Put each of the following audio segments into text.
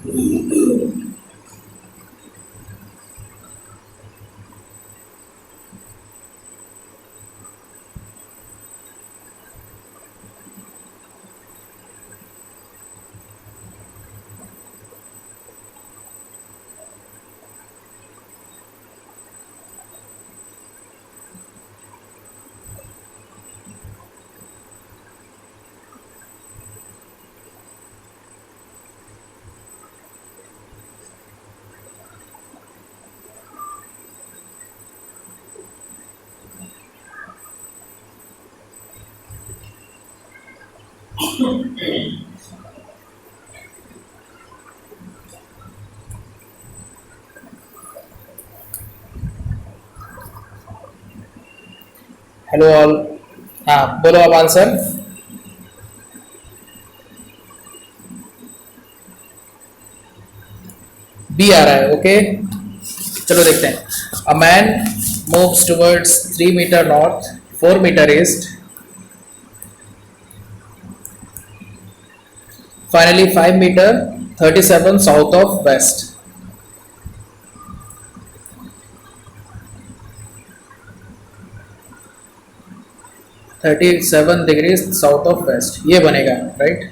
Hello all. हाँ बोलो अब आंसर। बी आ रहा है। ओके चलो देखते हैं। A man moves towards 3 metre north, 4 metre east, finally 5 metre 37 south of west. 37 degrees south of west ये बनेगा, right?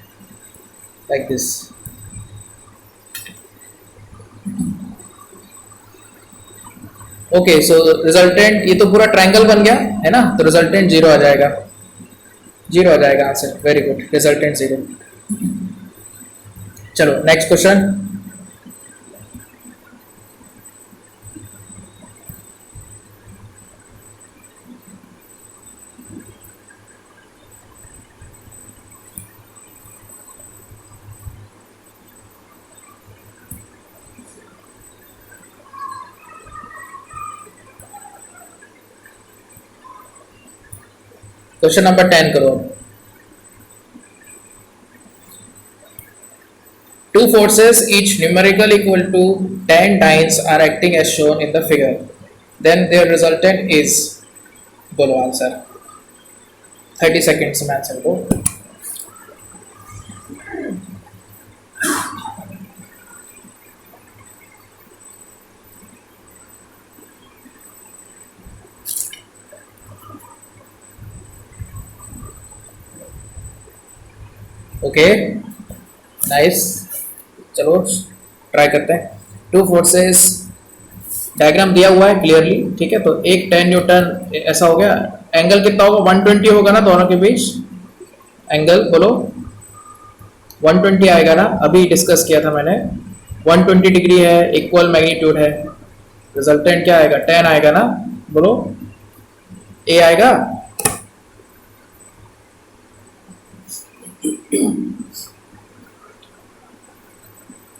Like this. Okay so resultant, ये तो पूरा ट्रायंगल बन गया है ना, तो रिजल्टेंट जीरो आ जाएगा। जीरो आ जाएगा answer. Very good, resultant zero. चलो नेक्स्ट क्वेश्चन। क्वेश्चन नंबर 10 करो। Two forces, each numerical equal to 10 times, are acting as shown in the figure. Then their resultant is, बोलो आंसर। 30 सेकेंड्स में answer दो। Okay nice. चलो try करते हैं। Two forces, diagram दिया हुआ है क्लियरली, ठीक है? तो एक 10 न्यूटन ऐसा हो गया। एंगल कितना होगा? 120 होगा ना दोनों के बीच। एंगल बोलो 120 आएगा ना, अभी डिस्कस किया था मैंने। 120 डिग्री है, इक्वल मैग्नीट्यूड है। रिजल्टेंट क्या आएगा? 10 आएगा ना, बोलो ए आएगा।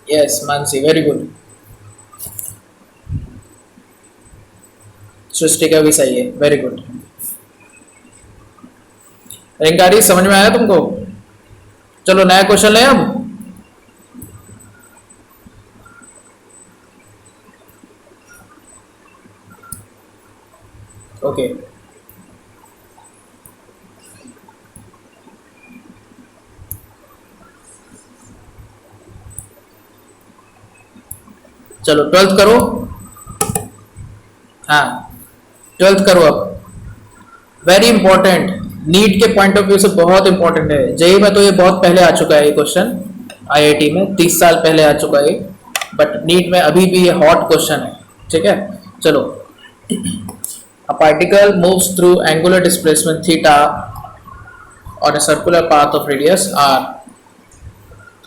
Yes Mansi, very good. Srishti का भी सही है, वेरी गुड। रिंगारी समझ में आया तुमको? चलो नया क्वेश्चन ले अब। ओके चलो 12th करो। हाँ 12th करो अब। वेरी इंपॉर्टेंट, नीट के पॉइंट ऑफ व्यू से बहुत इंपॉर्टेंट है। जेई में तो ये बहुत पहले आ चुका है ये क्वेश्चन, आईआईटी में 30 साल पहले आ चुका है, बट नीट में अभी भी ये हॉट क्वेश्चन है। ठीक है चलो। A particle moves through angular displacement theta और a circular path of radius r।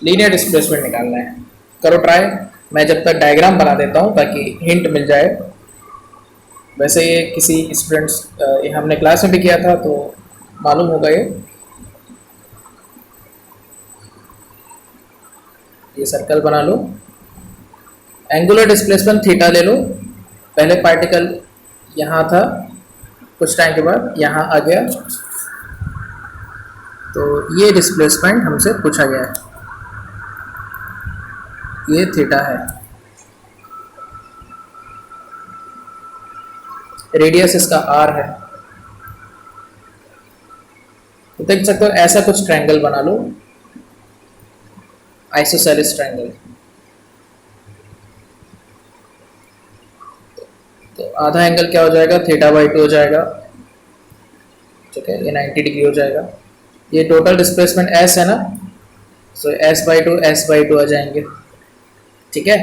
Linear displacement निकालना है, करो ट्राई। मैं जब तक डायग्राम बना देता हूँ ताकि हिंट मिल जाए। वैसे ये किसी स्टूडेंट्स, हमने क्लास में भी किया था तो मालूम होगा ये सर्कल बना लो, एंगुलर डिस्प्लेसमेंट थीटा ले लो। पहले पार्टिकल यहाँ था, कुछ टाइम के बाद यहाँ आ गया, तो ये डिस्प्लेसमेंट हमसे पूछा गया है, ये थीटा है। रेडियस इसका आर है। तो देख सकते हो ऐसा कुछ ट्रायंगल बना लो, आइसोसेलेस ट्रायंगल। तो आधा एंगल क्या हो जाएगा, थीटा बाई टू हो जाएगा। ठीक है, ये 90 डिग्री हो जाएगा। ये टोटल डिस्प्लेसमेंट एस है ना, सो एस बाई टू आ जाएंगे। ठीक है,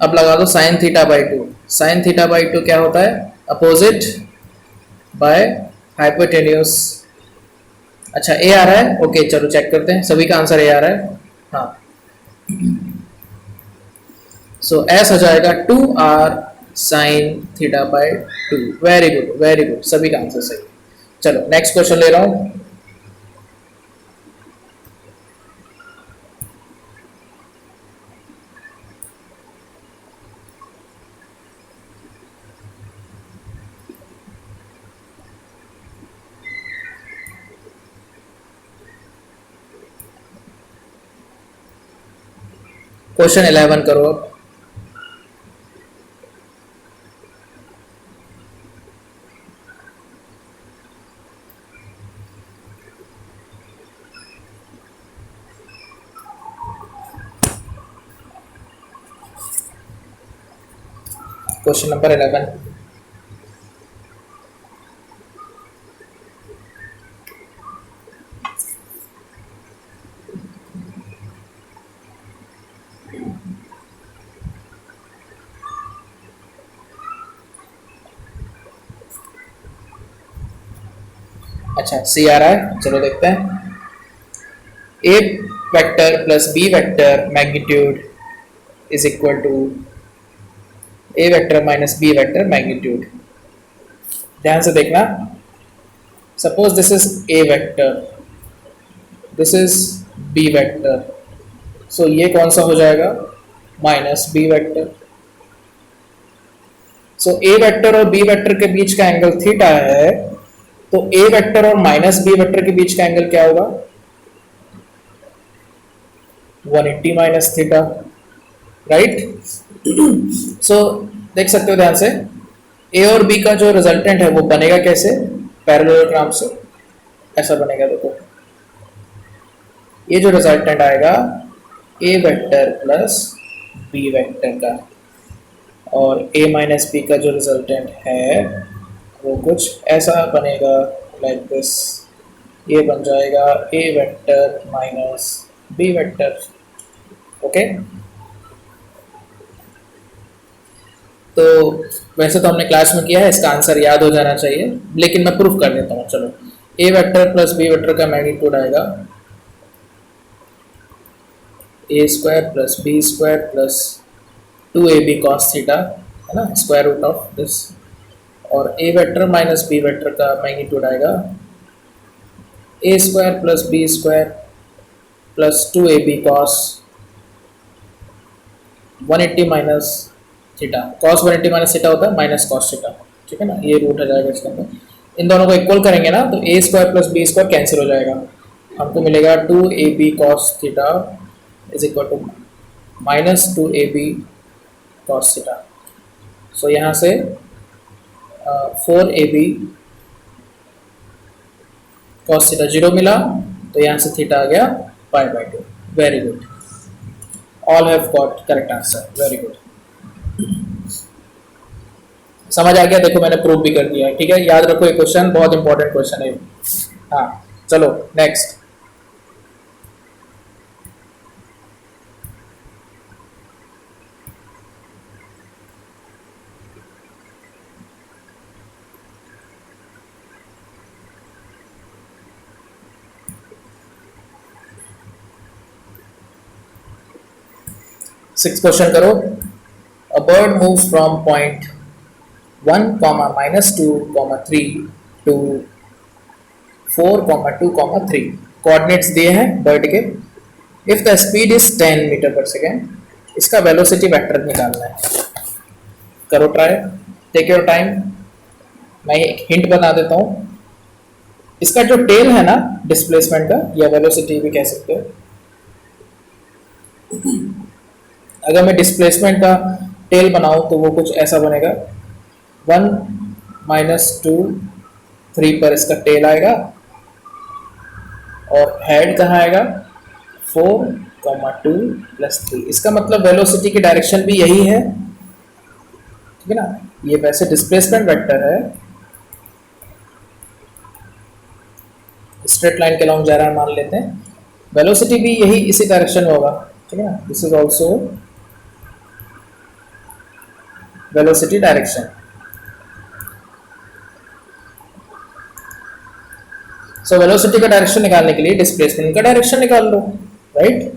अब लगा दो sine theta by two. Sine theta by two क्या होता है, अपोजिट बाय हाइपोटेन्यूस। अच्छा ए आ रहा है, ओके चलो चेक करते हैं, सभी का आंसर ए आ रहा है। हाँ, सो एस हो जाएगा 2r sine theta by two. Very good very good, सभी का आंसर सही। चलो नेक्स्ट क्वेश्चन ले रहा हूं। क्वेश्चन 11 करो अब। Question number 11। अच्छा सी आ रहा है, चलो देखते हैं। A vector plus B vector magnitude is equal to A vector minus B vector magnitude. ध्यान से देखना, suppose this is A vector, this is B vector, so ये कौन सा हो जाएगा, minus B vector. So A vector और B vector के बीच का एंगल थीटा है, तो ए वेक्टर और माइनस बी वेक्टर के बीच का एंगल क्या होगा, 180 माइनस थीटा, राइट। सो देख सकते हो ध्यान से, ए और बी का जो रिजल्टेंट है वो बनेगा कैसे, पैरेललोग्राम से ऐसा बनेगा। देखो ये जो रिजल्टेंट आएगा ए वेक्टर प्लस बी वेक्टर का, और ए माइनस बी का जो रिजल्टेंट है वो कुछ ऐसा बनेगा, लाइक दिस। ये बन जाएगा A vector minus B vector. Okay, तो वैसे तो हमने क्लास में किया है, इसका आंसर याद हो जाना चाहिए, लेकिन मैं प्रूफ कर देता हूँ। चलो, A vector plus B vector का मैग्नीट्यूड आएगा A square plus B square plus 2ab cos theta, है ना, स्क्वायर रूट ऑफ दिस। और A vector minus B vector का मैग्नीट्यूड आएगा A square plus B square plus 2ab cos 180 minus theta. cos 180 minus theta होता है minus cos theta, ठीक है ना, ये रूट आ जाएगा इसके अंदर। इन दोनों को इक्वल करेंगे ना, तो A square plus B square cancel हो जाएगा, हमको मिलेगा 2ab cos theta is equal to minus 2ab cos theta. So यहाँ से 4ab cos थीटा 0 मिला, तो यहाँ से थीटा आ गया pi by 2। Very good, all have got correct answer, very good. समझ आ गया, देखो मैंने प्रूव भी कर दिया है। ठीक है, याद रखो ये क्वेश्चन बहुत इंपॉर्टेंट क्वेश्चन है। हाँ चलो नेक्स्ट। सिक्स क्वेश्चन करो। A bird moves from point 1, -2, 3 to 4, 2, 3। Coordinates दिए हैं बर्ड के। If the speed is 10 metre पर सेकेंड, इसका वेलोसिटी वेक्टर निकालना है। करो ट्राई, टेक योर टाइम। मैं एक हिंट बता देता हूँ, इसका जो टेल है ना डिस्प्लेसमेंट का, या वेलोसिटी भी कह सकते हो, अगर मैं डिस्प्लेसमेंट का टेल बनाऊं तो वो कुछ ऐसा बनेगा, 1, -2, 3 पर इसका टेल आएगा, और हेड कहाँ आएगा, 4, 2 + 3। इसका मतलब वेलोसिटी की डायरेक्शन भी यही है, ठीक है ना। ये वैसे डिस्प्लेसमेंट वेक्टर है, स्ट्रेट लाइन के लॉन्ग जा रहा है मान लेते हैं, वेलोसिटी भी यही इसी डायरेक्शन में होगा, ठीक है ना, this is also velocity direction. So velocity का डायरेक्शन निकालने के लिए डिस्प्लेसमेंट का डायरेक्शन निकाल लो, right.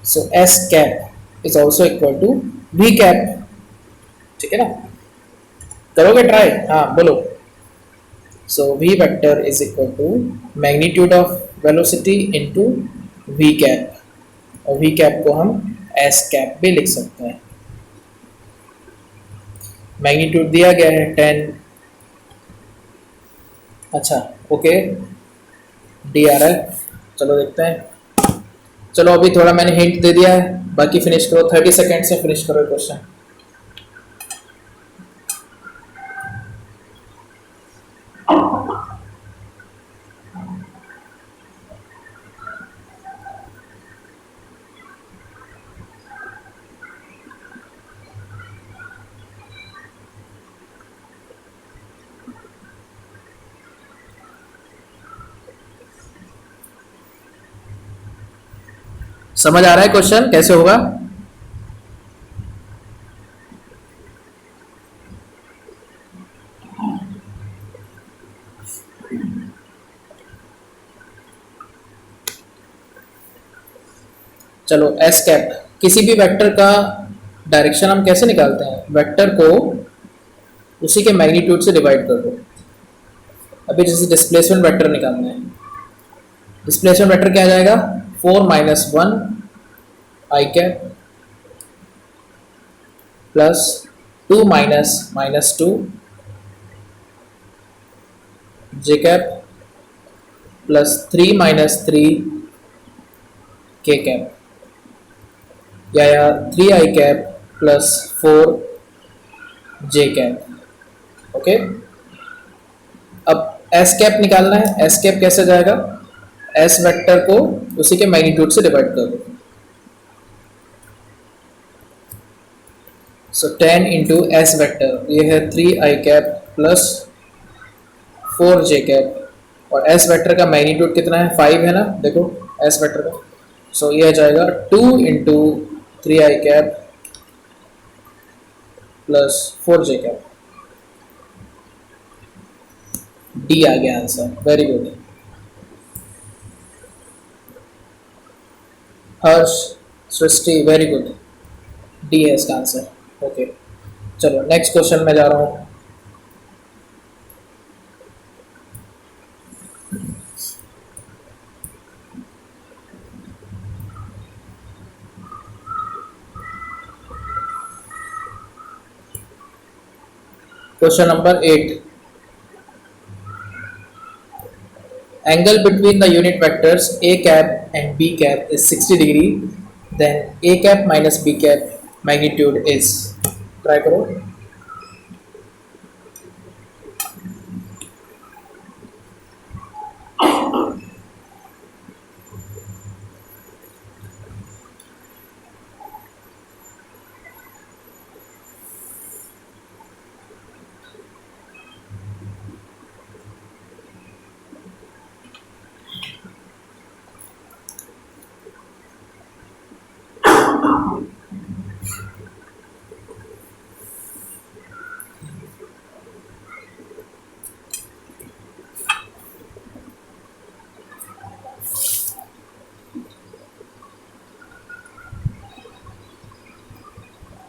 So S cap is also equal to V cap, ठीक है ना, करोगे ट्राई, हाँ बोलो। So V vector is equal to magnitude of velocity into V cap, और वी कैप को हम एस कैप भी लिख सकते हैं। मैग्नीट्यूड दिया गया है 10, अच्छा ओके, डी आ रहा है, चलो देखते हैं। चलो अभी थोड़ा मैंने हिंट दे दिया है, बाकी फिनिश करो, 30 सेकेंड से फिनिश करो क्वेश्चन। समझ आ रहा है क्वेश्चन कैसे होगा? चलो एस कैप, किसी भी वेक्टर का डायरेक्शन हम कैसे निकालते हैं, वेक्टर को उसी के मैग्नीट्यूड से डिवाइड कर दो। अभी जैसे डिस्प्लेसमेंट वेक्टर निकालना है, डिस्प्लेसमेंट वेक्टर क्या आ जाएगा, 4 माइनस 1 आई कैप प्लस 2 माइनस माइनस 2 जे कैप प्लस 3 माइनस 3 के कैप, या 3 आई कैप प्लस 4 जे कैप, ओके। अब एस कैप निकालना है, एस कैप कैसे जाएगा, एस वेक्टर को उसी के मैग्नीट्यूड से डिवाइड कर दो। सो 10 इंटू एस वेक्टर, ये है 3 आई कैप प्लस 4 जे कैप, और एस वेक्टर का मैग्नीट्यूड कितना है, 5 है ना, देखो एस वेक्टर का। सो ये आ जाएगा 2 इंटू 3 आई कैप प्लस 4 जे कैप, डी आ गया आंसर, वेरी गुड। हर्ष, सृष्टि, वेरी गुड, डी है इसका आंसर, ओके। चलो नेक्स्ट क्वेश्चन में जा रहा हूँ। Question number 8, angle between the unit vectors a cap and b cap is 60 degree, then a cap minus b cap magnitude is, try करो।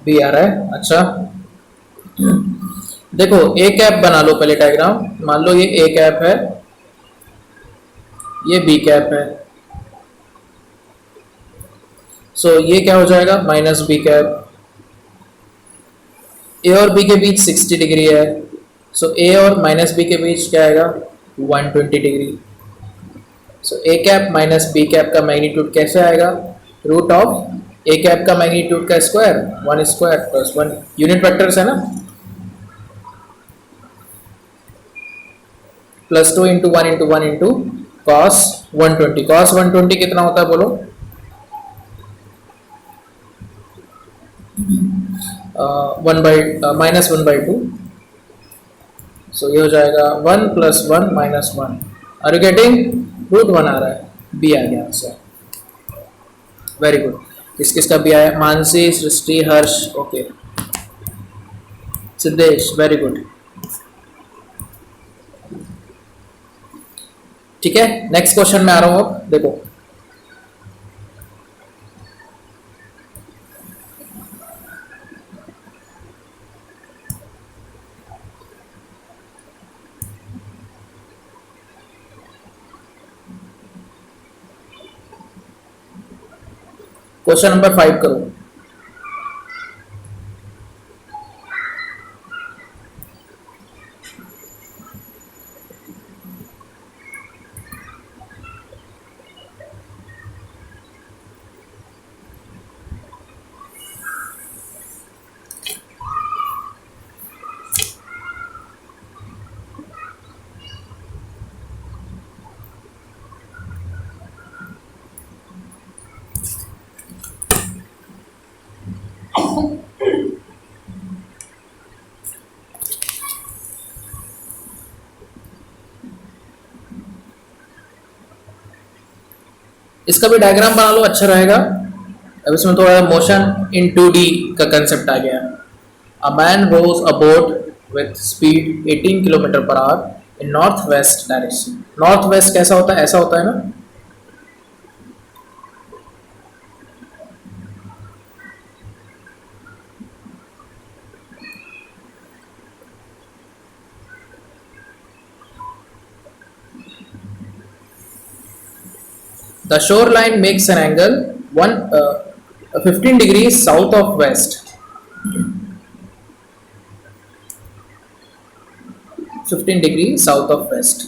B आ रहा है, अच्छा। देखो ए कैप बना लो पहले डायग्राम, मान लो ये ए कैप है, ये बी कैप है। सो ये क्या हो जाएगा, माइनस बी कैप। ए और बी के बीच 60 डिग्री है, सो ए और माइनस बी के बीच क्या आएगा, 120 degree. So A cap minus B cap का मैग्नीट्यूड कैसे आएगा, रूट ऑफ ए कैप का मैग्नीट्यूड का square, 1 square plus 1, unit vectors है ना, plus 2 into 1 into 1 into cos 120, cos 120 कितना होता है बोलो, -1/2, सो ये हो जाएगा 1 + 1 - 1। Are you getting? √1 आ रहा है, बी आ गया आंसर। Very good. किस किस का बी आया? मानसी, सृष्टि, हर्ष, ओके, सिद्धेश, वेरी गुड। ठीक है, नेक्स्ट क्वेश्चन में आ रहा हूं। अब देखो, क्वेश्चन नंबर 5 करो। इसका भी डायग्राम बना लो, अच्छा रहेगा। अब इसमें थोड़ा मोशन इन 2D का कंसेप्ट आ गया। A man rows a boat with speed 18 kilometre per hour in north west direction. North west कैसा होता है? ऐसा होता है ना। The shoreline makes an angle 15 degrees south of west. 15 degree south of west.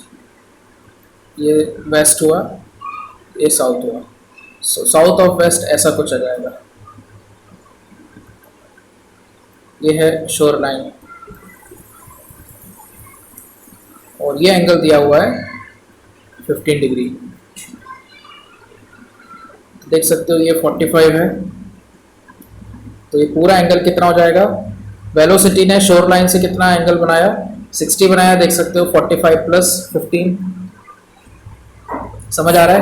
ये वेस्ट हुआ, ये साउथ हुआ। सो साउथ ऑफ वेस्ट ऐसा कुछ आ जाएगा। ये है शोर लाइन और ये एंगल दिया हुआ है 15 डिग्री। देख सकते हो ये 45 है। तो ये पूरा एंगल कितना हो जाएगा? वेलोसिटी ने शोर लाइन से कितना एंगल बनाया? 60 बनाया। देख सकते हो 45 + 15। समझ आ रहा है?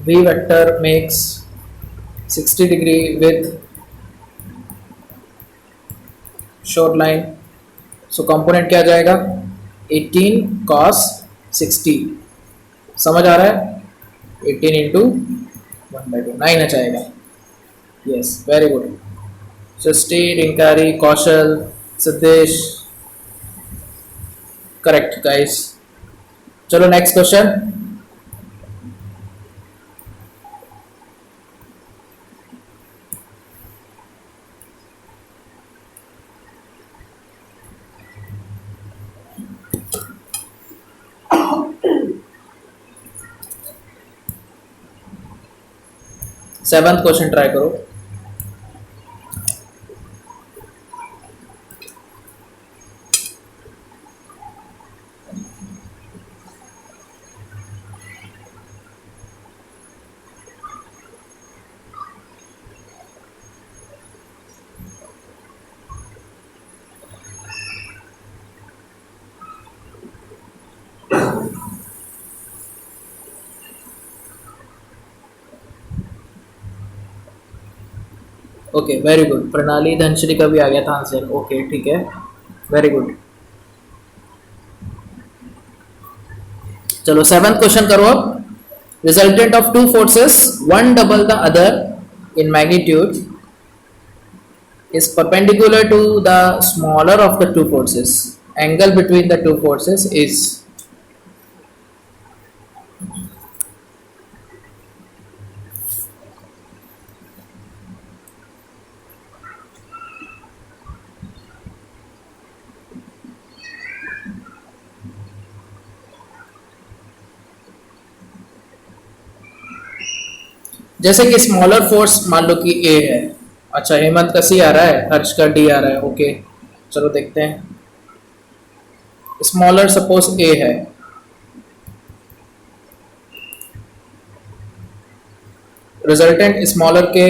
v vector makes 60 degree with shore line. So component क्या आ जाएगा? 18 cos 60। समझ आ रहा है? 18 इंटू 1/2 9 आ जाएगा। Yes, very good. Srishti, Rinkari, Kaushal, Siddhesh, correct guys. चलो next question. Seventh question try करो। Okay, very good. Pranali Dhanashree का भी आ गया था आंसर। ओके, ठीक है, वेरी गुड। चलो सेवंथ क्वेश्चन करो अब। Resultant of two forces one double the other in magnitude is perpendicular to the smaller of the two forces. Angle between the two forces is। जैसे कि smaller force मान लो कि ए है। अच्छा, हेमंत का सी आ रहा है, हर्ष का डी आ रहा है। ओके, चलो देखते हैं। स्मॉलर सपोज ए है, रिजल्टेंट स्मॉलर के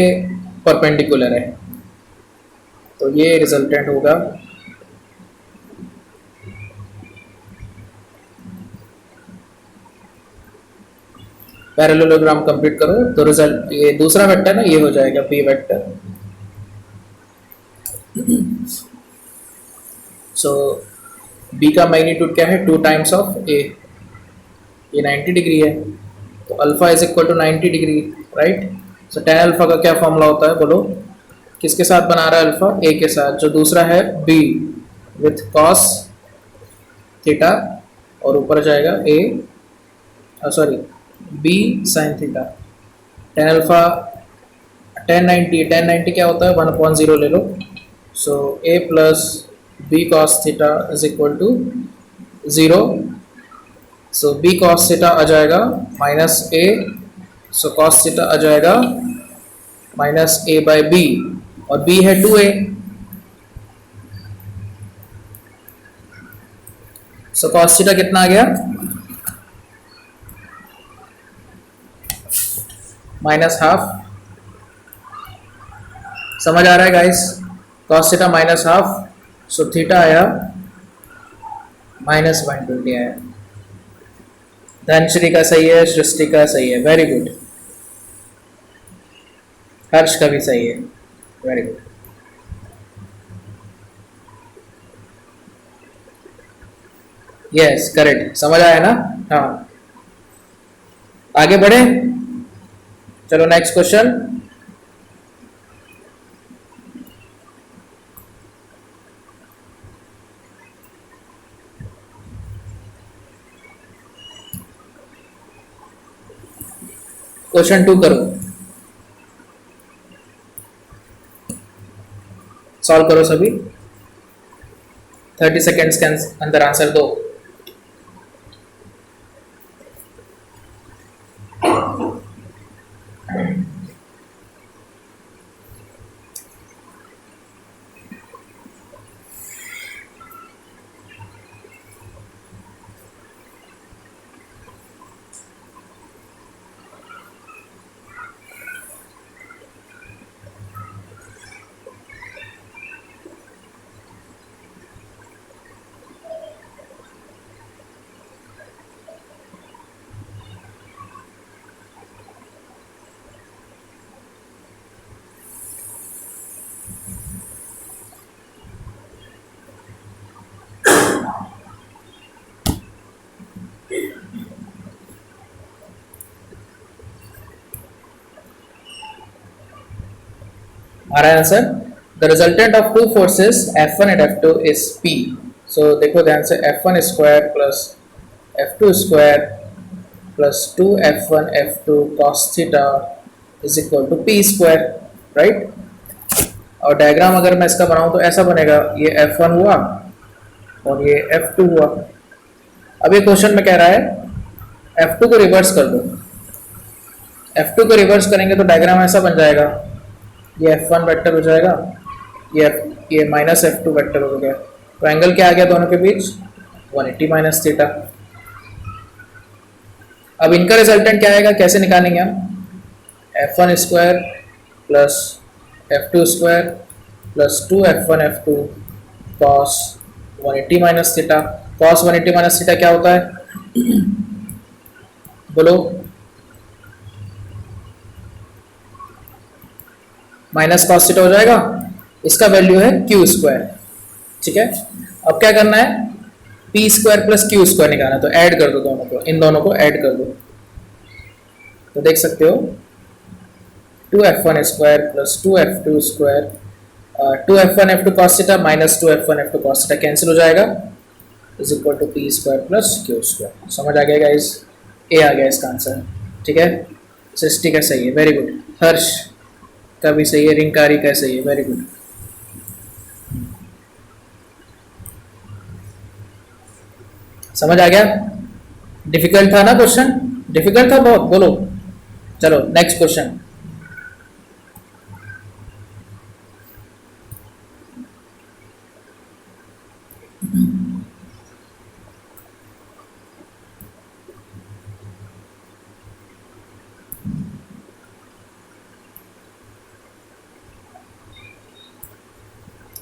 परपेंडिकुलर है, तो ये रिजल्टेंट होगा पैरेललोग्राम कंप्लीट करो तो रिजल्ट ये दूसरा वेक्टर ना ये हो जाएगा बी वेक्टर. सो बी का मैग्नीट्यूड क्या है 2 टाइम्स ऑफ ए. ये 90 डिग्री है तो alpha is equal to 90 degree right. So tan alpha का क्या फॉर्मूला होता है बोलो. किसके साथ बना रहा है अल्फा ए के साथ. जो दूसरा है बी विथ कॉस थीटा और ऊपर जाएगा A sorry B sine theta. Tan alpha 1090 क्या होता है 1/0 ले लो. So A plus B cos theta is equal to 0. So B cos theta आ जाएगा minus A. So cos theta आ जाएगा माइनस ए बाई बी और बी है 2a. सो कॉस थीटा कितना आ गया माइनस हाफ. समझ आ रहा है guys. Cos theta minus half. So theta आया माइनस 120 आया. धनश्री का सही है, सृष्टि का सही है, वेरी गुड. हर्ष का भी सही है, वेरी गुड. Yes correct. समझ आया ना. हाँ आगे बढ़े. चलो नेक्स्ट क्वेश्चन. क्वेश्चन 2 करो. सॉल्व करो सभी. 30 सेकेंड्स के अंदर आंसर दो. आ रहा है answer. The resultant of two forces F1 and F2 is P. So देखो ध्यान से F1 square plus F2 square plus 2F1 F2 cos theta is equal to P square right. और डायग्राम अगर मैं इसका बनाऊं तो ऐसा बनेगा. ये F1 हुआ और ये F2 हुआ. अब ये क्वेश्चन में कह रहा है F2 को रिवर्स कर दो. F2 को रिवर्स करेंगे तो डायग्राम ऐसा बन जाएगा. ये F1 वेक्टर हो जाएगा, ये माइनस F2 वेक्टर हो गया. तो एंगल क्या आ गया दोनों के बीच 180 माइनस थीटा. अब इनका रिजल्टेंट क्या आएगा कैसे निकालेंगे हम. F1 square plus F2 square plus 2F1 F2 cos 180 minus theta. cos 180 minus theta क्या होता है बोलो. माइनस कॉस थीटा हो जाएगा. इसका वैल्यू है क्यू स्क्वायर. ठीक है. अब क्या करना है P square plus Q square निकालना. तो ऐड कर दो दोनों को, इन दोनों को ऐड कर दो. तो देख सकते हो 2F1 square plus 2F2 square 2F1 F2 cos theta minus 2F1 F2 cos theta cancel हो जाएगा is equal to P square plus Q square. समझ आ गया गाइस. ए आ गया इसका आंसर. ठीक है. सृष्टि का सही है, वेरी गुड. हर्ष का भी सही है, रिंकारी का सही है, वेरी गुड. समझ आ गया. डिफिकल्ट था ना क्वेश्चन. डिफिकल्ट था बहुत. बोलो चलो नेक्स्ट क्वेश्चन.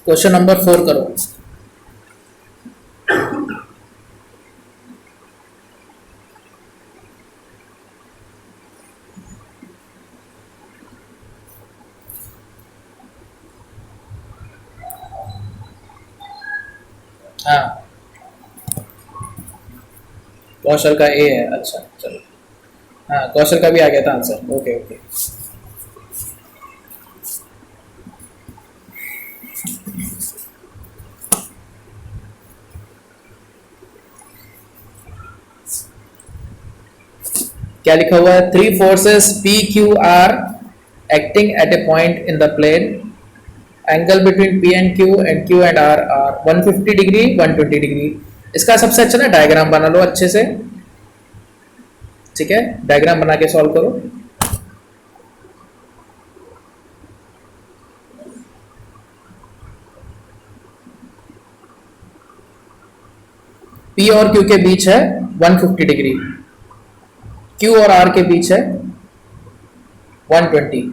क्वेश्चन नंबर 4 करो. हाँ, कौशल का ए है, अच्छा चलो। हाँ, कौशल का भी आ गया था आंसर, ओके ओके। क्या लिखा हुआ है? Three forces P Q R acting at a point in the plane, angle between P and Q and R 150 degree 120 degree. इसका सबसे अच्छा ना डायग्राम बना लो अच्छे से, ठीक है, डायग्राम बना के सॉल्व करो। पी और क्यू के बीच है 150 डिग्री, क्यू और आर के बीच है 120।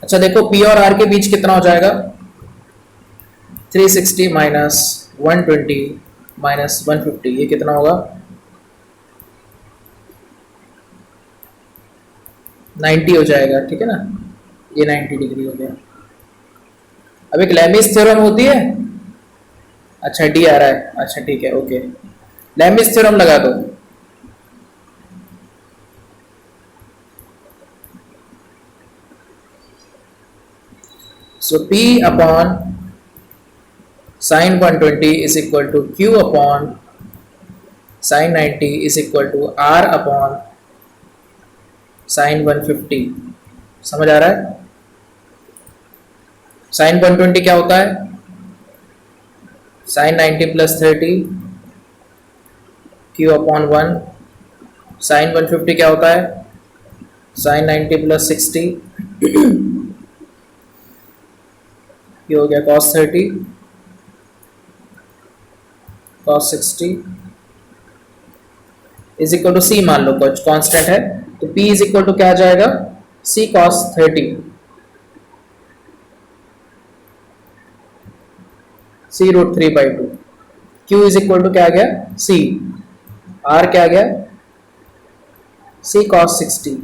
अच्छा देखो, पी और आर के बीच कितना हो जाएगा? 360 माइनस 120 माइनस 150, ये कितना होगा? 90 हो जाएगा, ठीक है ना, ये 90 डिग्री हो गया। अब एक लेमिस थ्योरम होती है, अच्छा डी आ रहा है, अच्छा ठीक है ओके, लेमिस थ्योरम लगा दो। So P upon sine 120 is equal to Q upon sine 90 is equal to R upon sine 150। समझ आ रहा है? साइन 120 क्या होता है? Sine 90 plus 30 Q upon 1। Sine 150 क्या होता है? साइन 90 प्लस 60, ये हो गया cos 30 cos 60 is equal to C, मान लो कुछ कांस्टेंट है, तो P इज इक्वल टू क्या आ जाएगा? C cos 30, C root 3/2। Q is equal to क्या आ गया? C। R क्या आ गया? C cos 60।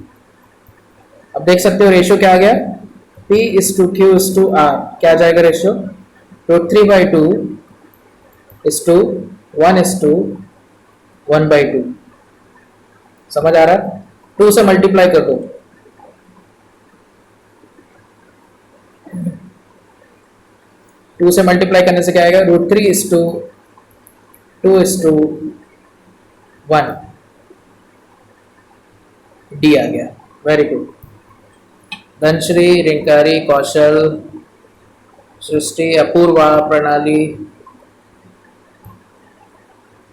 अब देख सकते हो रेशियो क्या आ गया? P is to Q is to R, क्या आ जाएगा ratio? Root 3/2 is to 1 is to 1/2। समझ आ रहा है? 2 से मल्टीप्लाई कर दो, 2 से मल्टीप्लाई करने से क्या आएगा? Root 3 is to 2 is to 1, D आ गया। Very good. धनश्री, रिंकारी, कौशल, सृष्टि, अपूर्वा, प्रणाली,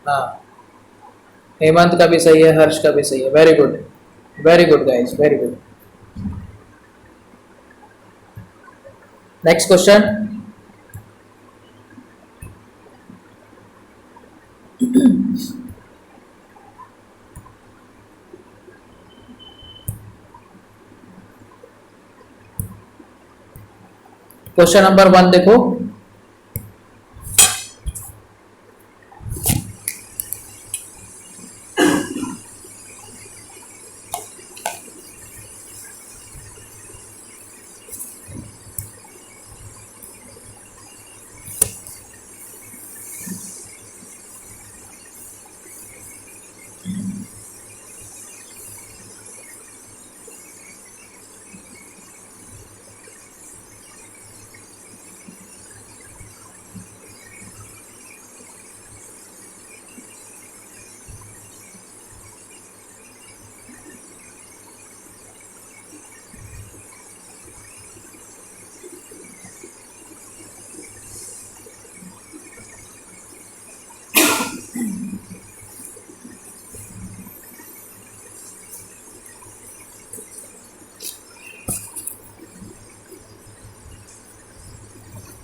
हाँ, हेमंत का भी सही है, हर्ष का भी सही है। Very good guys, very good. Next question. Question number 1 देखो,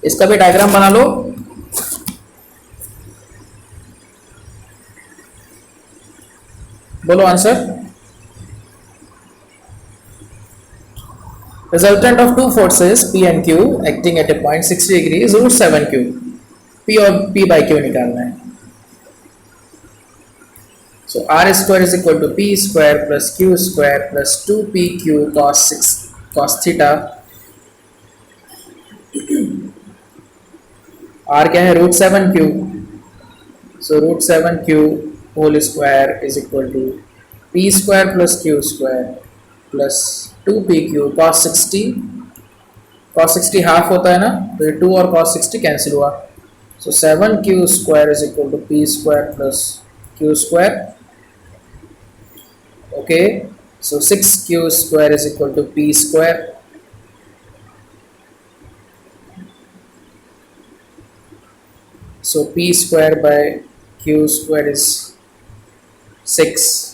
इसका भी डायग्राम बना लो। बोलो answer. Resultant of two forces P and Q acting at a point 60 degree is root 7 Q. P और P by Q निकालना है. So R square is equal to P square plus Q square plus 2PQ cos theta. R क्या है root 7Q. So root 7Q whole square is equal to P square plus Q square plus 2PQ cos 60. cos 60 half होता है ना, तो ये 2 और cos 60 cancel हुआ. So 7Q square is equal to P square plus Q square. Okay, so 6Q square is equal to P square. So P square by Q square is 6.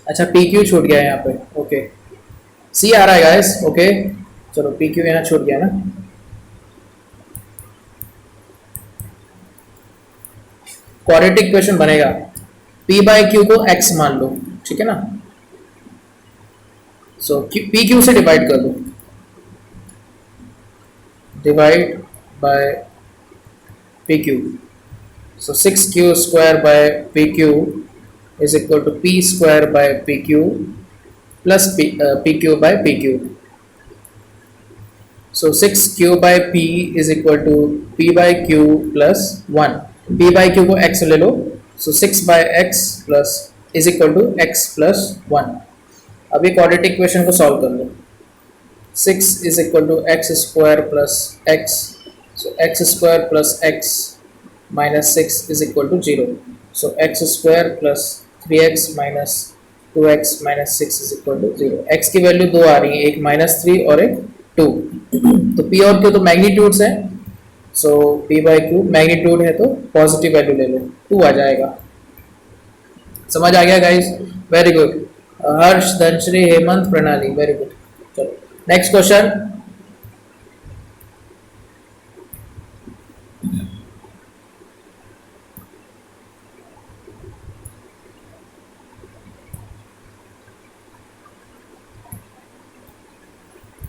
अच्छा P Q छूट गया है यहाँ पे. Okay, सी आ रहा है गाइस. ओके, चलो पी क्यू यहाँ छूट गया ना. क्वाड्रेटिक इक्वेशन बनेगा पी बाय क्यू को एक्स मान लो, ठीक है ना. सो पी क्यू से डिवाइड कर दो, divide by P Q. So 6Q square by P Q is equal to P square by PQ plus PQ by PQ. So 6Q by P is equal to P by Q plus 1. P by Q को x ले लो. So 6 by x plus is equal to x plus 1. अब ये quadratic equation को solve कर लो. 6 is equal to x square plus x. So x square plus x minus 6 is equal to 0. So x square plus 3x minus 2x minus 6 is equal to 0. x की value दो आ रही है, एक -3 और एक 2. तो p और q तो मैग्नीट्यूड्स हैं. सो p by q मैग्नीट्यूड है तो पॉजिटिव वैल्यू ले लो, 2 आ जाएगा. समझ आ गया guys? Very good. Harsh, Dhanashree, Hemant, Pranali, very good. चलो नेक्स्ट क्वेश्चन.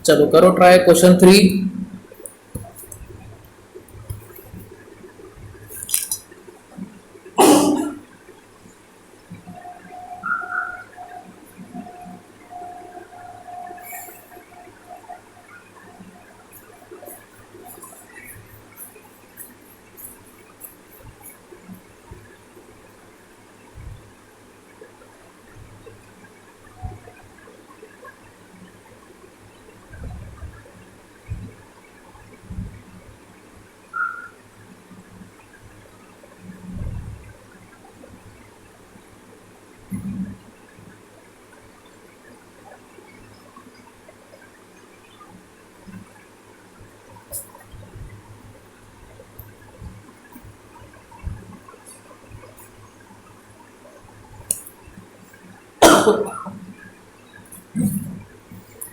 चलो करो ट्राई. क्वेश्चन 3.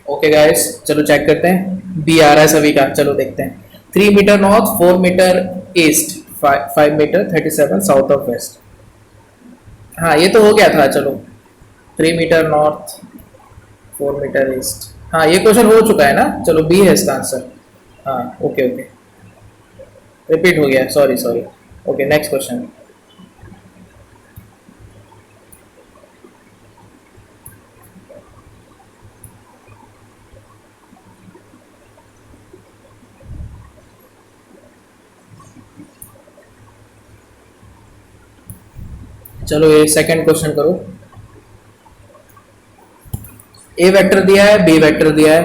ओके गाइस, चलो चेक करते हैं. बी आ रहा है सभी का. चलो देखते हैं. 3 metre north, 4 metre east, 5 metre 37 south of west. हाँ ये तो हो गया था. चलो 3 मीटर नॉर्थ, 4 मीटर ईस्ट. हाँ ये क्वेश्चन हो चुका है ना. चलो बी है इसका आंसर. हाँ ओके ओके, रिपीट हो गया. Sorry sorry. Okay next question. चलो ये सेकंड क्वेश्चन करो. ए वेक्टर दिया है, बी वेक्टर दिया है.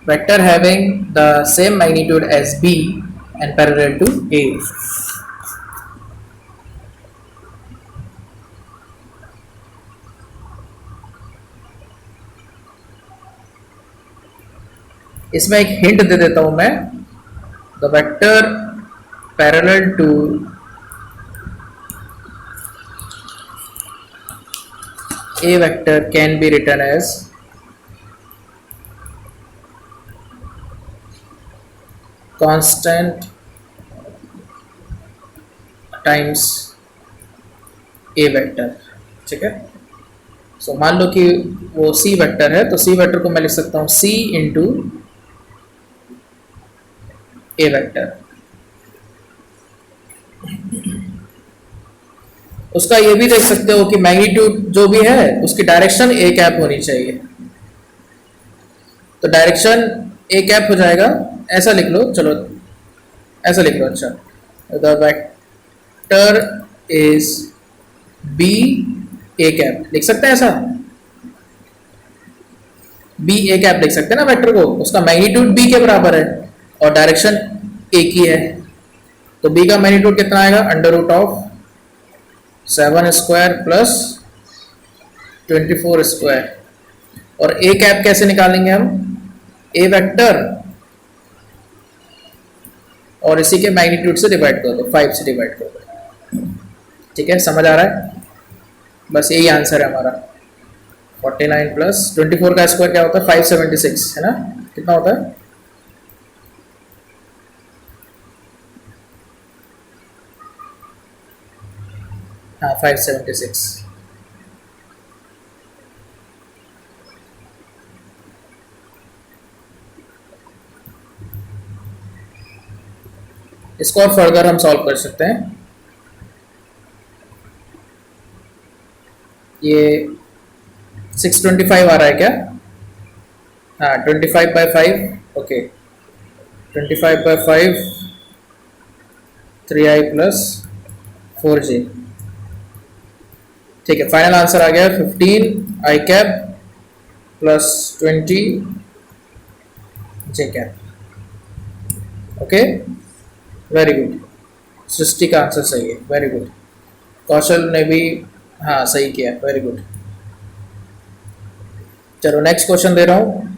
Vector having the same magnitude as B and parallel to A. इसमें एक हिंट दे देता हूं मैं. The vector parallel to A vector can be written as constant times A vector. ठीक है, सो मान लो कि वो सी वेक्टर है, तो सी वेक्टर को मैं लिख सकता हूँ सी इंटू ए वेक्टर। उसका ये भी देख सकते हो कि मैग्नीट्यूड जो भी है उसकी डायरेक्शन ए कैप होनी चाहिए, तो डायरेक्शन ए कैप हो जाएगा। ऐसा लिख लो, चलो ऐसा लिख लो। अच्छा, the vector is B A cap लिख सकते हैं ऐसा, बी ए कैप लिख सकते हैं ना वेक्टर को, उसका मैग्नीट्यूड बी के बराबर है और डायरेक्शन ए की है, तो बी का मैग्नीट्यूड कितना आएगा, under root of 7 square plus 24 square. और ए कैप कैसे निकालेंगे हम, ए वेक्टर और इसी के मैग्नीट्यूड से डिवाइड कर दो, 5 से डिवाइड कर दो। ठीक है, समझ आ रहा है, बस यही आंसर है हमारा। 49 प्लस 24 का स्क्वायर क्या होता है, 576 है ना, कितना होता है, हाँ 576। इसको और फर्दर हम सॉल्व कर सकते हैं। ये 625 आ रहा है क्या, हाँ 25/5, ओके 25/5 3i प्लस 4j। ठीक है, फाइनल आंसर आ गया 15 आई कैप प्लस 20 जे cap. Okay, very good, Srishti का आंसर सही है, वेरी गुड। कौशल ने भी हाँ सही किया, वेरी गुड। चलो नेक्स्ट क्वेश्चन दे रहा हूं।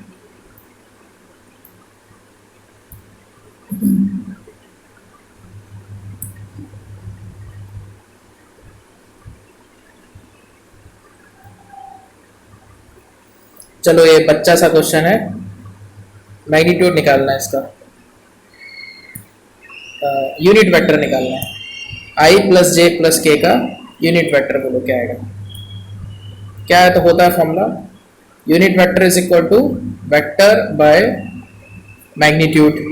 चलो ये बच्चा सा क्वेश्चन है, मैग्नीट्यूड निकालना है इसका, यूनिट वेक्टर निकालना है, आई प्लस जे प्लस के का यूनिट वेक्टर बोलो क्या आएगा, क्या है, तो होता है formula unit vector is equal to vector by magnitude.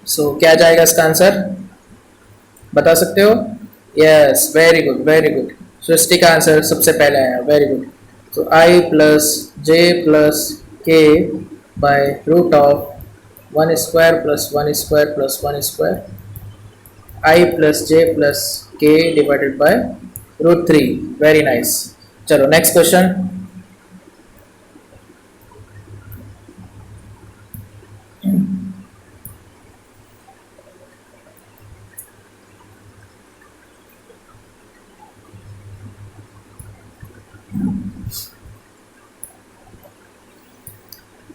So क्या जाएगा इसका आंसर, बता सकते हो, yes very good very good, Srishti का आंसर सबसे पहले आया, वेरी गुड। तो I plus J plus K by root of 1 square plus 1 square plus 1 square, I plus J plus K divided by √3, very nice. चलो next question.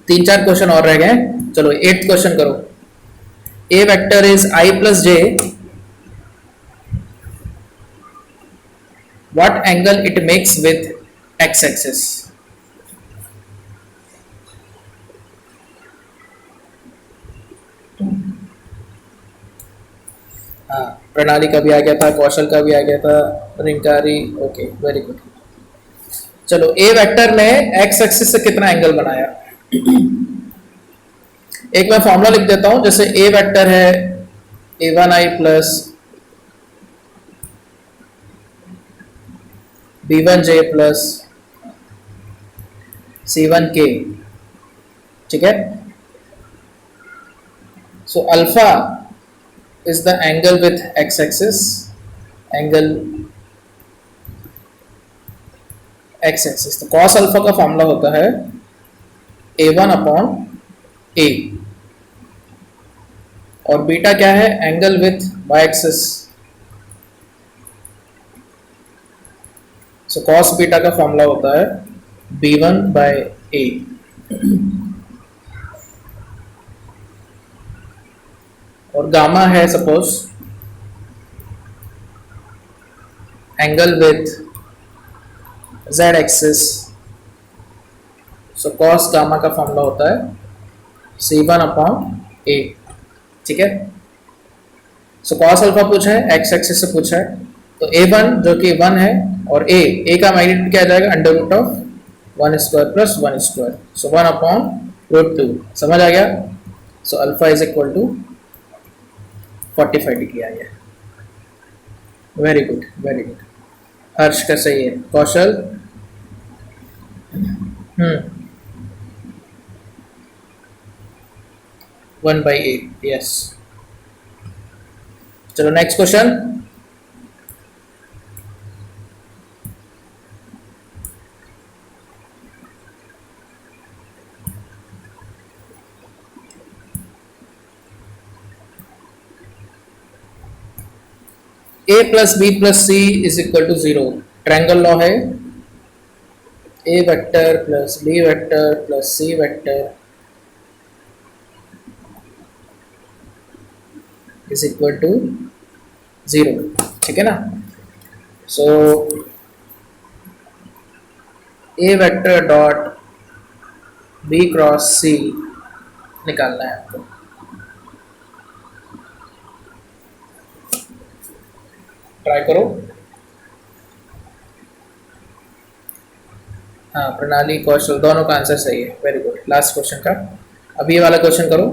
3-4 question और रह गए, चलो 8th क्वेश्चन करो। A vector is I plus J, what angle it makes with X axis. हाँ, प्रणाली का भी आ गया था, कौशल का भी आ गया था, रिंकारी, ओके वेरी गुड। चलो ए वेक्टर ने एक्स एक्सिस से कितना एंगल बनाया, एक मैं फॉर्मूला लिख देता हूं, जैसे ए वेक्टर है a1i plus b1j plus c1k, ठीक है। So alpha is the angle with X axis, angle X axis, तो कॉस अल्फा का फॉर्मूला होता है a1 अपॉन a, और बीटा क्या है, angle with Y axis. So cos beta का फॉर्मूला होता है b1/a। और गामा है suppose angle with z axis. So cos gamma का फॉर्मूला होता है c1/a। ठीक है। सो कॉस अल्फा पूछा है, एक्स एक्सिस से पूछा है, तो a1 जो कि 1 है, और a का मैग्नीट्यूड क्या आ जाएगा, under root of 1² plus 1²। So 1/√2। समझ आ गया। So alpha is equal to 45 degree आ गया। Very good, very good. Harsh का सही है। कौशल 1/8। यस। चलो next question. a plus B plus C is equal to 0। Triangle law है, a vector plus b vector plus c vector is equal to 0। ठीक है ना। So a vector dot b cross c निकालना है आपको। Try करो। हाँ, प्रणाली कौशल दोनों का आंसर सही है। Very good. लास्ट क्वेश्चन का, अभी ये वाला क्वेश्चन करो।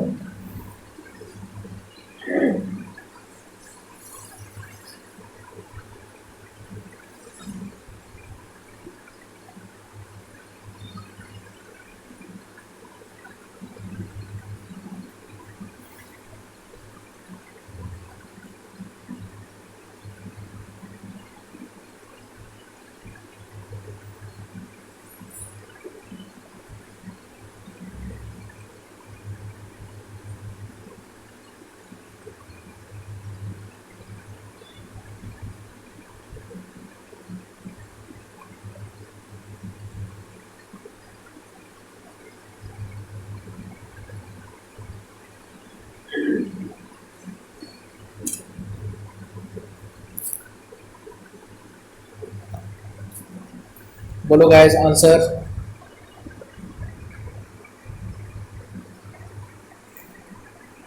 बोलो गाइस आंसर।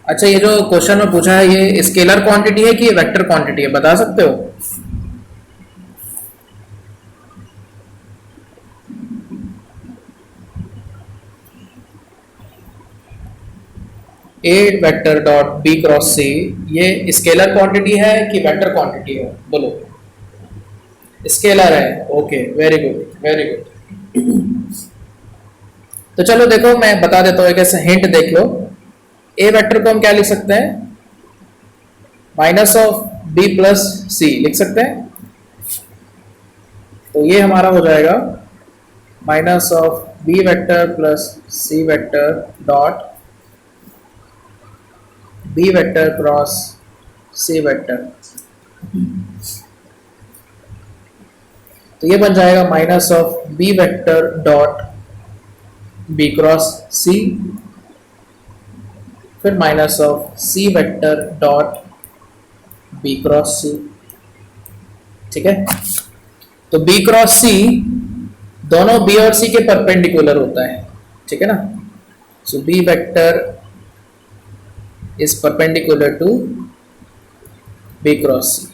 अच्छा, ये जो क्वेश्चन में पूछा है ये स्केलर क्वांटिटी है कि ये वेक्टर क्वांटिटी है, बता सकते हो? ए वेक्टर डॉट बी क्रॉस सी, ये स्केलर क्वांटिटी है कि वेक्टर क्वांटिटी है? बोलो। स्केलर है। Okay, very good, very good. तो चलो देखो, मैं बता देता हूँ, एक ऐसे हिंट देख लो। ए वेक्टर को हम क्या लिख सकते हैं, minus of B plus C लिख सकते हैं। तो ये हमारा हो जाएगा minus of B vector plus C vector dot B vector cross C vector. तो ये बन जाएगा minus of B vector dot B cross C, फिर minus of C vector dot B cross C. ठीक है। तो बी क्रॉस सी दोनों B और सी के परपेंडिकुलर होता है। ठीक है ना। So B vector is perpendicular to B cross C.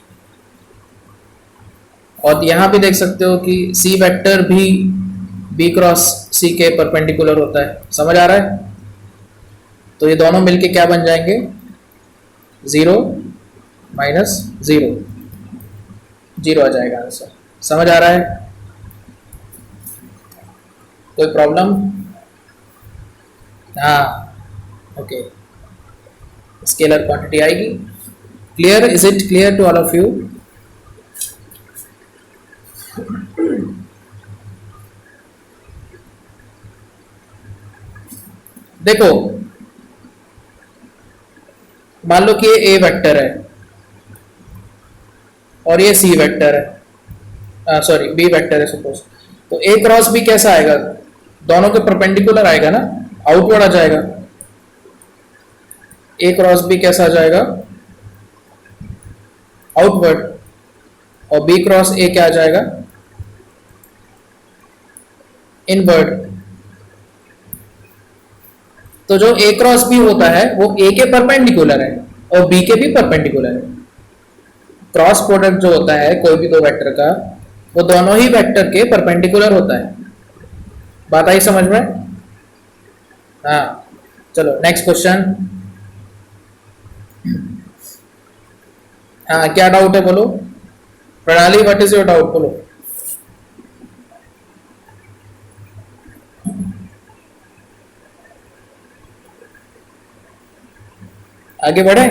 और यहां भी देख सकते हो कि सी वेक्टर भी बी क्रॉस सी के परपेंडिकुलर होता है। समझ आ रहा है? तो ये दोनों मिलके क्या बन जाएंगे, 0 माइनस 0, 0 आ जाएगा आंसर। समझ आ रहा है? कोई प्रॉब्लम? हाँ, ओके। स्केलर क्वांटिटी आएगी। Clear? Is it clear to all of you? देखो, मान लो कि ये ए वेक्टर है और ये सी वेक्टर है, सॉरी बी वेक्टर है सपोज, तो ए क्रॉस बी कैसा आएगा? दोनों के परपेंडिकुलर आएगा ना, आउटवर्ड आ जाएगा। ए क्रॉस बी कैसा आ जाएगा? आउटवर्ड। और बी क्रॉस ए क्या आ जाएगा? इनवर्ड। तो जो ए क्रॉस बी होता है वो ए के परपेंडिकुलर है और बी के भी परपेंडिकुलर है। क्रॉस प्रोडक्ट जो होता है कोई भी दो वेक्टर का, वो दोनों ही वेक्टर के परपेंडिकुलर होता है। बात आई समझ में? हाँ, चलो नेक्स्ट क्वेश्चन। हाँ, क्या डाउट है बोलो। प्रणाली, व्हाट इज योर डाउट बोलो। आगे बढ़े।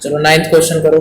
चलो 9th क्वेश्चन करो।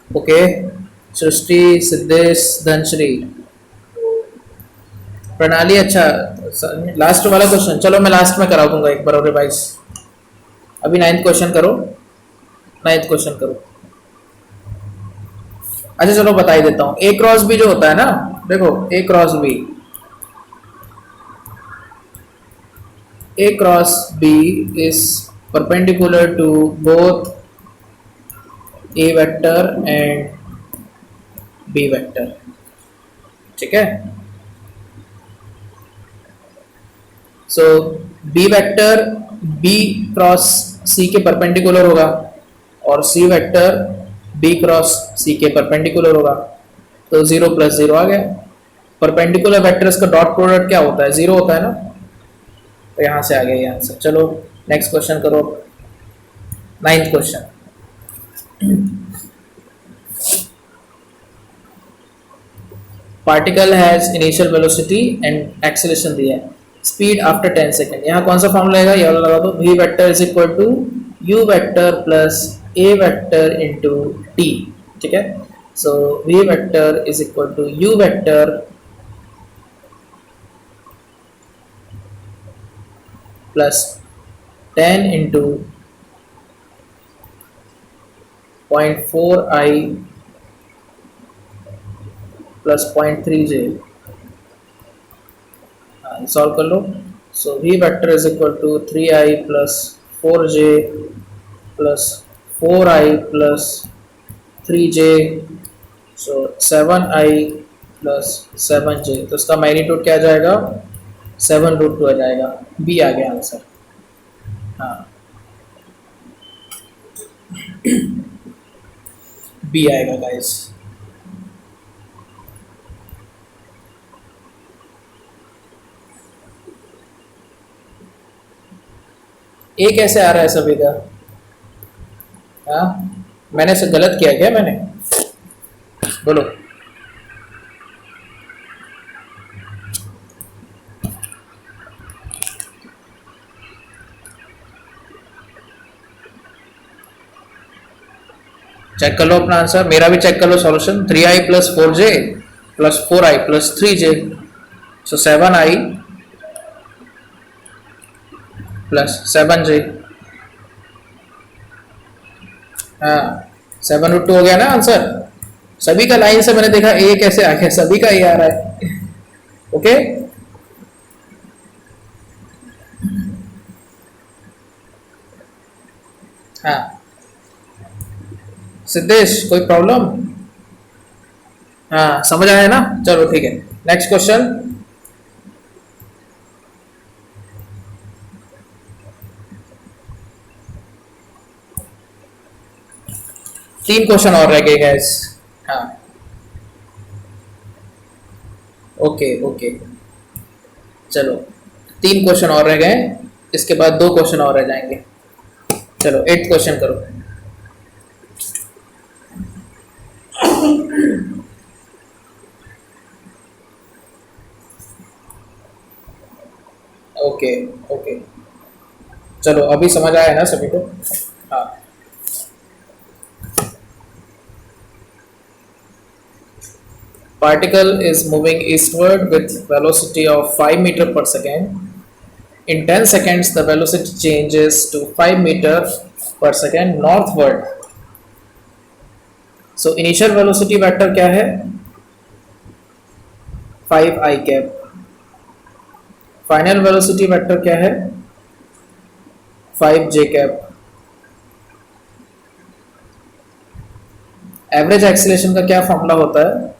ओके, सृष्टि, सिद्धेश, धनश्री, प्रणाली। अच्छा, लास्ट वाला क्वेश्चन, चलो मैं लास्ट में करा दूंगा एक बार रिवाइज। अभी 9th क्वेश्चन करो, 9th क्वेश्चन करो। अच्छा चलो बता ही देता हूँ। ए क्रॉस बी जो होता है ना, देखो A cross B, A cross B is perpendicular to both A vector and B vector. ठीक है, so B vector B cross C के परपेंडिकुलर होगा और C vector B cross C के परपेंडिकुलर होगा। तो 0 + 0 आ गया। परपेंडिकुलर वेक्टर्स का डॉट प्रोडक्ट क्या होता है? 0 होता है ना, तो यहां से आ गया ये आंसर। चलो नेक्स्ट क्वेश्चन करो, 9th question. Particle has initial velocity and acceleration दिया है, स्पीड आफ्टर 10 सेकेंड। यहाँ कौन सा फॉर्मूला आएगा? ये वाला लगा दो, v vector is equal to u vector plus a vector into t। ठीक है, सो v vector is equal to u vector plus 10 into 0.4i plus 0.3j। Solve कर लो। So v vector is equal to 3i plus 4j plus 4i plus 3j, so 7i plus 7j। तो इसका magnitude क्या आ जाएगा? 7√2 आ जाएगा। B आ गया answer. हाँ, बी आएगा गाइस। ए कैसे आ रहा है सभी का? हाँ, मैंने से गलत किया क्या? मैंने बोलो। चेक कर लो अपना आंसर, मेरा भी चेक कर लो solution. 3i plus 4j plus 4i plus 3j, so 7i plus 7J। हाँ, 7√2 हो गया ना आंसर। सभी का लाइन से मैंने देखा ए कैसे आ गया, सभी का ए आ रहा है। ओके, हाँ सिद्धेश, कोई प्रॉब्लम? हाँ समझ आया ना, चलो ठीक है। Next question. तीन क्वेश्चन और रह गए गैस। हाँ ओके ओके, चलो तीन क्वेश्चन और रह गए, इसके बाद दो क्वेश्चन और रह जाएंगे। चलो 8th क्वेश्चन करो। ओके ओके, चलो अभी समझ आया ना सभी को? हाँ, particle is moving eastward with velocity of 5 meter per second. In 10 seconds, the velocity changes to 5 meter per second northward. So initial velocity vector क्या है? 5 I cap. Final velocity vector क्या है? 5 J cap. एवरेज एक्सीलरेशन का क्या formula होता है?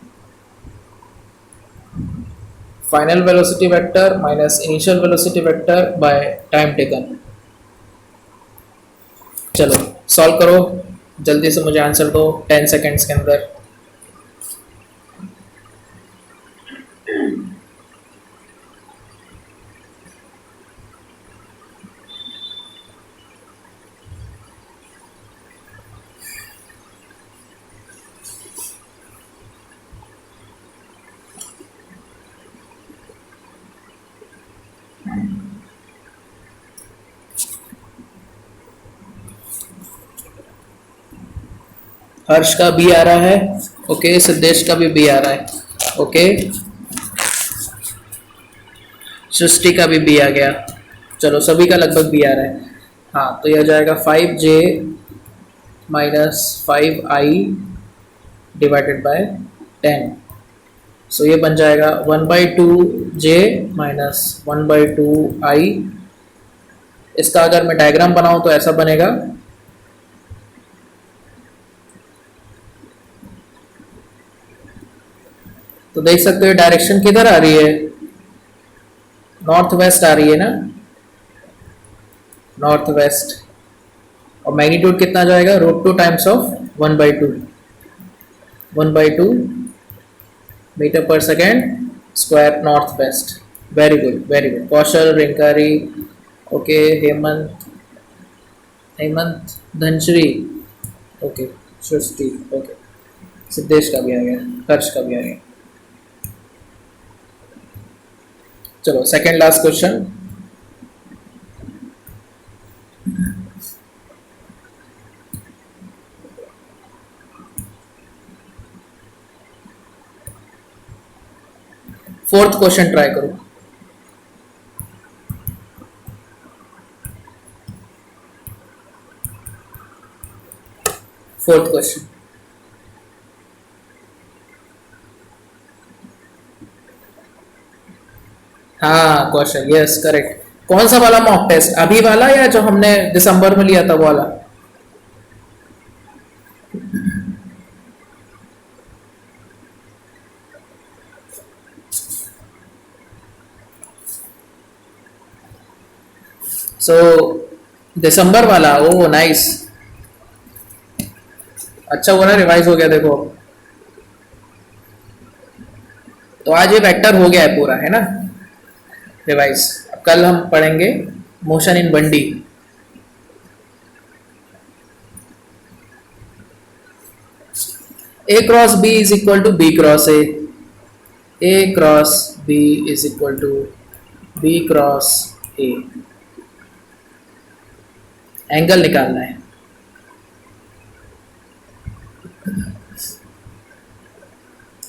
Final velocity vector minus initial velocity vector by time taken. चलो solve करो, जल्दी से मुझे आंसर दो 10 सेकेंड्स के अंदर। हर्ष का बी आ रहा है, ओके। सिद्धेश का भी बी आ रहा है, ओके। सृष्टि का भी बी आ गया, चलो सभी का लगभग बी आ रहा है। हाँ तो यह जाएगा 5J minus 5I divided by 10। सो ये बन जाएगा 1/2J माइनस 1/2I। इसका अगर मैं डायग्राम बनाऊं तो ऐसा बनेगा। तो देख सकते हो डायरेक्शन किधर आ रही है? नॉर्थ वेस्ट आ रही है ना, नॉर्थ वेस्ट। और मैग्नीट्यूड कितना जाएगा? √2 टाइम्स ऑफ 1/2, 1/2 मीटर पर second square north west. Very good very good. Kaushal, Rinkari, okay. Hemant, Hemant Dhanashree, okay. Srishti, okay. Siddhesh का भी आ गया, हर्ष का भी आ गया। चलो second last question. Fourth question try करो। फोर्थ क्वेश्चन, हाँ क्वेश्चन, यस करेक्ट। कौन सा वाला मॉक टेस्ट, अभी वाला या जो हमने दिसंबर में लिया था वो वाला? सो दिसंबर वाला, ओ नाइस। अच्छा हुआ ना रिवाइज हो गया, देखो। तो आज ये वेक्टर हो गया है पूरा, है ना, रिवाइज। अब कल हम पढ़ेंगे motion in 1D। A cross B is equal to B cross A, A cross B is equal to B cross A। Angle निकालना है।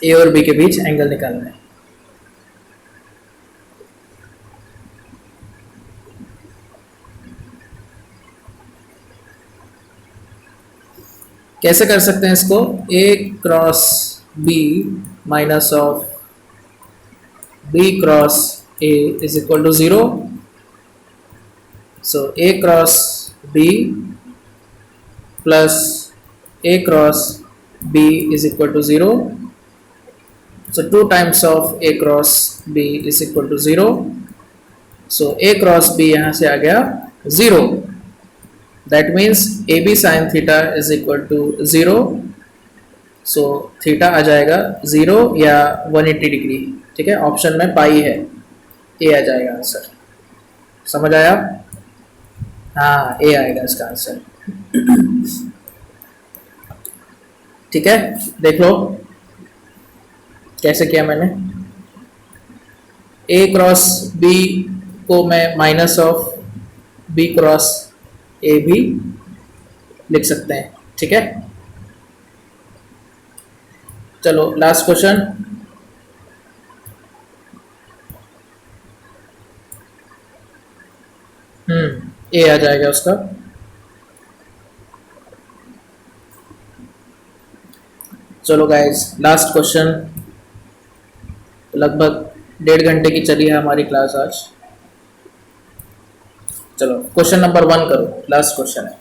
ए और बी के बीच एंगल निकालना है। कैसे कर सकते हैं इसको? A cross B minus of B cross A is equal to zero. So A cross B plus a cross b is equal to 0. So 2 times of a cross b is equal to 0. So a cross b यहाँ से आ गया 0. That means ab sin theta is equal to 0. So theta आ जाएगा 0 या 180 degree. ठीक है, option में पाई है, ए आ जाएगा आंसर. समझ आया? हाँ, ए आएगा इसका आंसर. ठीक है, देख लो कैसे किया मैंने. ए क्रॉस बी को मैं minus of B cross A भी लिख सकते हैं. ठीक है, चलो लास्ट क्वेश्चन. ए आ जाएगा उसका. चलो गाइस, लास्ट क्वेश्चन. लगभग 1.5 घंटे की चली है हमारी क्लास आज. चलो क्वेश्चन नंबर 1 करो, लास्ट क्वेश्चन है.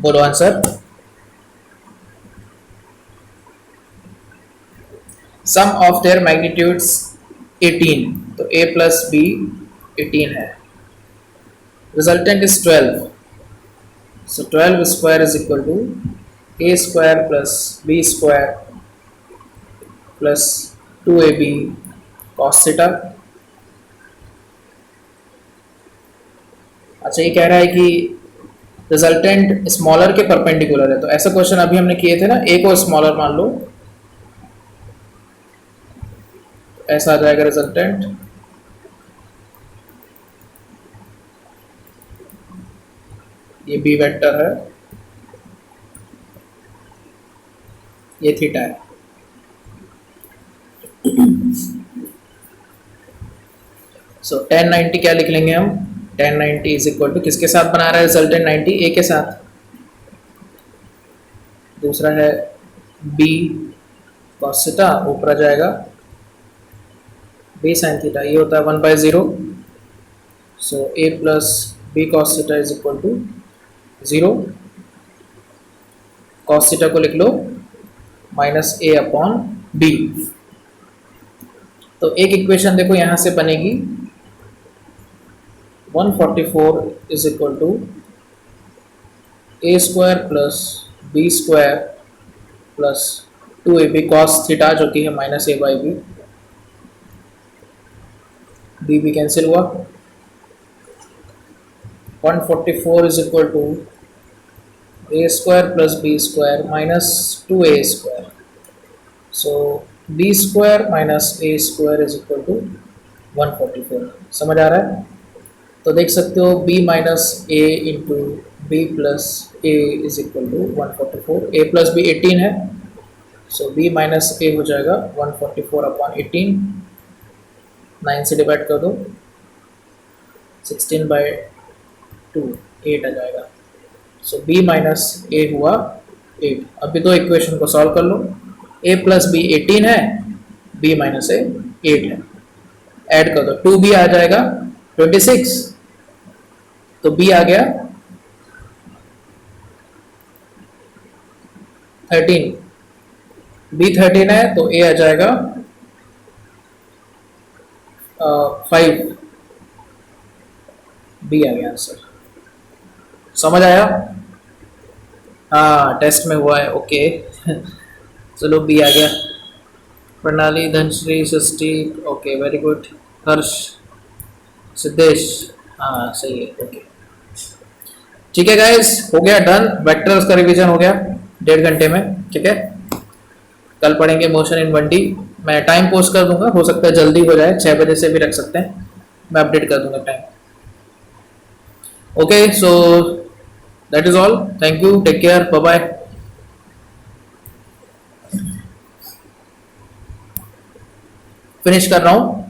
बोलो answer. Sum of their magnitudes 18. तो a प्लस बी 18 है. Resultant is 12. So 12 square is equal to a square plus b square plus 2ab cos theta. अच्छा, ये कह रहा है कि रिजल्टेंट स्मॉलर के परपेंडिकुलर है. तो ऐसा क्वेश्चन अभी हमने किए थे ना, ए को स्मॉलर मान लो, ऐसा आ जाएगा रिजल्टेंट. ये बी वेक्टर है, ये थीटा है. सो 1090 क्या लिख लेंगे हम? 1090 इज इक्वल टू किसके साथ बना रहा है रिजल्टेंट 90? ए के साथ. दूसरा है बी कॉस थीटा, ऊपर आ जाएगा बी साइन थीटा. ये होता है 1/0. So A plus B cos theta is equal to 0. Cos theta को लिख लो माइनस ए अपॉन बी. तो एक इक्वेशन देखो यहाँ से बनेगी 144 is equal to A square plus B square plus 2ab cos theta, जो कि है minus A by B. B भी कैंसिल हुआ. 144 is equal to A square plus B square minus 2a square. So B square minus A square is equal to 144. समझ आ रहा है? तो देख सकते हो b minus A into B plus A is equal to 144. A plus B 18 है. सो b minus ए हो जाएगा 144 अपॉन 18. 9 से डिवाइड कर दो, 16/2 8 आ जाएगा. सो b माइनस ए हुआ 8. अभी दो इक्वेशन को सॉल्व कर लो. a प्लस बी 18 है, b माइनस ए 8 है. ऐड कर दो, 2b आ जाएगा 26. तो b आ गया 13. b 13 है तो a आ जाएगा 5. b आ गया आंसर. समझ आया? हाँ, टेस्ट में हुआ है. ओके. चलो b आ गया. प्रणाली, धनश्री, सृष्टि, ओके वेरी गुड। हर्ष, सिद्धेश, हाँ सही है, ओके। ठीक है गाइस, हो गया डन, वेक्टर्स का रिवीजन हो गया 1.5 घंटे में। ठीक है, कल पढ़ेंगे मोशन इन 1D। मैं टाइम पोस्ट कर दूंगा, हो सकता है जल्दी हो जाए, 6 बजे से भी रख सकते हैं, मैं अपडेट कर दूंगा time. Okay, so that is all, thank you, take care, bye bye. Finish कर रहा हूँ।